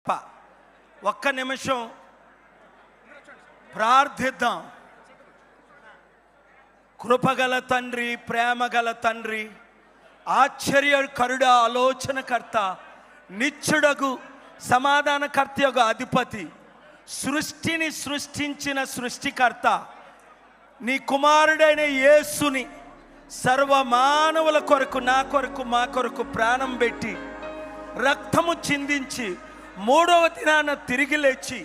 ఒక్క నిమిషం ప్రార్థిద్దాం. కృపగల తండ్రి, ప్రేమగల తండ్రి, ఆశ్చర్యకరుడ, ఆలోచనకర్త, నిత్యుడగు సమాధానకర్త యొక్క అధిపతి, సృష్టిని సృష్టించిన సృష్టికర్త, నీ కుమారుడైన యేసుని సర్వమానవుల కొరకు, నా కొరకు, మా కొరకు ప్రాణం పెట్టి రక్తము చిందించి మూడవ దినాన తిరిగి లేచి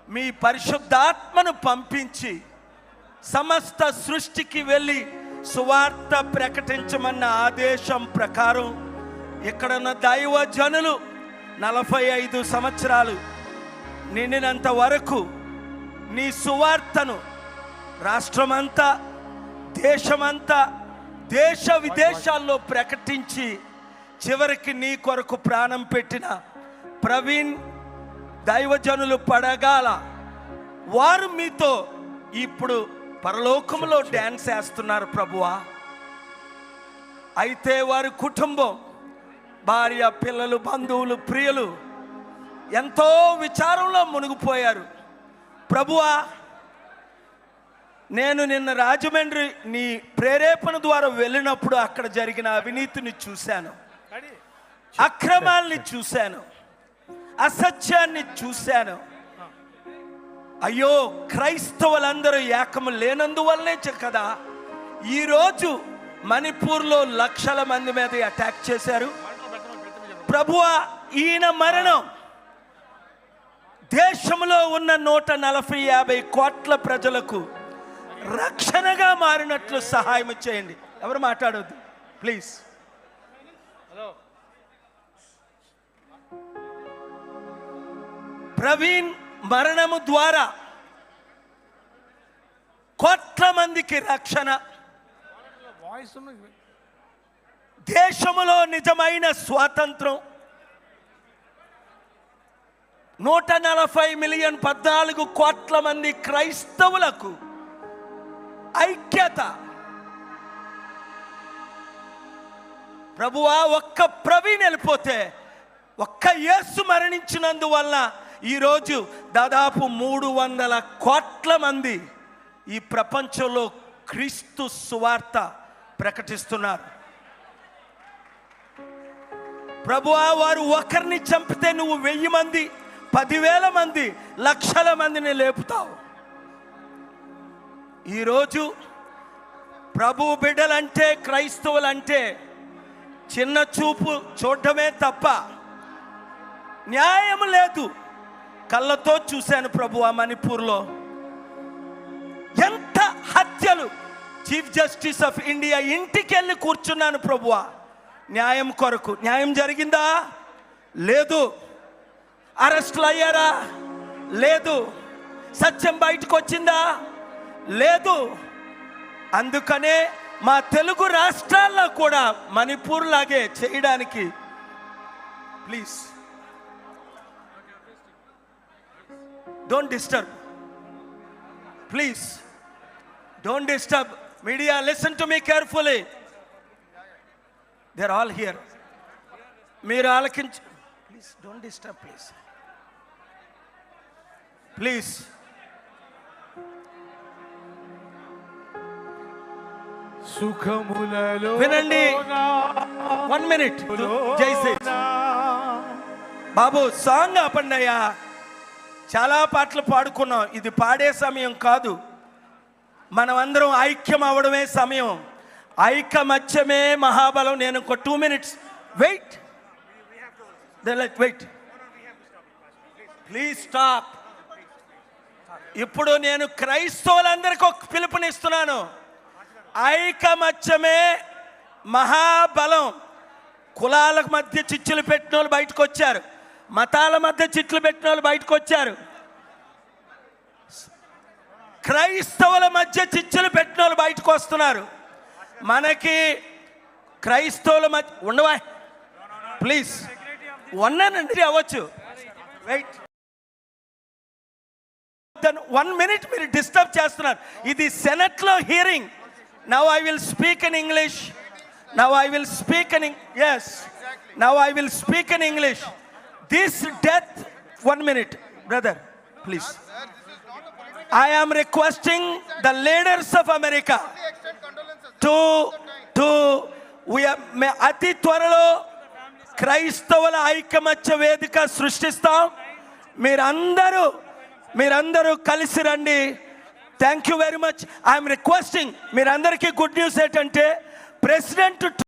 మీ పరిశుద్ధాత్మను పంపించి సమస్త సృష్టికి వెళ్ళి సువార్త ప్రకటించమన్న ఆదేశం ప్రకారం ఇక్కడున్న దైవ జనులు 45 సంవత్సరాలు నిండినంత వరకు నీ సువార్తను రాష్ట్రమంతా, దేశమంతా, దేశ విదేశాల్లో ప్రకటించి చివరికి నీ కొరకు ప్రాణం పెట్టిన ప్రవీణ్ దైవజనులు పడగాల వారు మీతో ఇప్పుడు పరలోకములో డ్యాన్స్ వేస్తున్నారు ప్రభువా. అయితే వారి కుటుంబం, భార్య, పిల్లలు, బంధువులు, ప్రియులు ఎంతో విచారంలో మునిగిపోయారు ప్రభువా. నేను నిన్న రాజమండ్రి నీ ప్రేరేపణ ద్వారా వెళ్ళినప్పుడు అక్కడ జరిగిన అవినీతిని చూశాను, అక్రమాల్ని చూశాను, అసత్యాన్ని చూశాను. అయ్యో, క్రైస్తవులందరూ ఏకము లేనందువల్లనే కదా ఈరోజు మణిపూర్లో లక్షల మంది మీద అటాక్ చేశారు ప్రభువా. ఈయన మరణం దేశంలో ఉన్న 140-50 కోట్ల ప్రజలకు రక్షణగా మారినట్లు సహాయం చేయండి. ఎవరు మాట్లాడొద్దు ప్లీజ్. ప్రవీణ్ మరణము ద్వారా కోట్ల మందికి రక్షణ, దేశములో నిజమైన స్వాతంత్రం, 140 మిలియన్ 14 కోట్ల మంది క్రైస్తవులకు ఐక్యత. ప్రభువా, ఒక్క ప్రవీణ్ వెళ్ళిపోతే, ఒక్క యేసు మరణించినందువల్ల ఈరోజు దాదాపు 300 కోట్ల మంది ఈ ప్రపంచంలో క్రీస్తు సువార్త ప్రకటిస్తున్నారు ప్రభువా. వారు ఒకరిని చంపితే నువ్వు 1000 మంది, 10,000 మంది, లక్షల మందిని లేపుతావు. ఈరోజు ప్రభు బిడ్డలంటే, క్రైస్తవులంటే చిన్న చూపు చూడటమే తప్ప న్యాయం లేదు. కళ్ళతో చూశాను ప్రభువా, మణిపూర్లో ఎంత హత్యలు. చీఫ్ జస్టిస్ ఆఫ్ ఇండియా ఇంటికి వెళ్ళి కూర్చున్నాను ప్రభువా, న్యాయం కొరకు. న్యాయం జరిగిందా? లేదు. అరెస్టులు అయ్యారా? లేదు. సత్యం బయటకు వచ్చిందా? లేదు. అందుకనే మా తెలుగు రాష్ట్రాల్లో కూడా మణిపూర్ లాగే చేయడానికి please don't disturb, please don't disturb. Media, listen to me carefully. They are all here. మీరు ఆలకించు please. Don't disturb please, please. సుఖములలో వినండి. 1 మినిట్. జైసే బాబు, సాంగ్ ఆపండి అయ్యా. చాలా పాటలు పాడుకున్నాం, ఇది పాడే సమయం కాదు. మనం అందరం ఐక్యం అవడమే సమయం. ఐకమత్యమే మహాబలం. నేను ఇంకో 2 minutes wait. Wait please stop. ఇప్పుడు నేను క్రైస్తవులందరికీ ఒక పిలుపునిస్తున్నాను. ఐకమత్యమే మహాబలం. కులాల మధ్య చిచ్చులు పెట్టిన వాళ్ళు బయటకు వచ్చారు, మతాల మధ్య చిట్లు పెట్టిన వాళ్ళు బయటకు వచ్చారు, క్రైస్తవుల మధ్య చిచ్చులు పెట్టిన వాళ్ళు బయటకు వస్తున్నారు. మనకి క్రైస్తవుల మధ్య ఉండవా ప్లీజ్. 1 అవ్వచ్చు. Wait 1 minute. మీరు డిస్టర్బ్ చేస్తున్నారు. ఇది సెనెట్లో hearing. Now I will speak in English. Now I will speak in English. This death 1 minute brother please. I am requesting the leaders of America to అతి త్వరలో క్రైస్తవుల ఐకమత్య వేదిక సృష్టిస్తాం. మీరందరూ కలిసి రండి. Thank you very much. I'm requesting మీరందరికీ good news ఏంటంటే president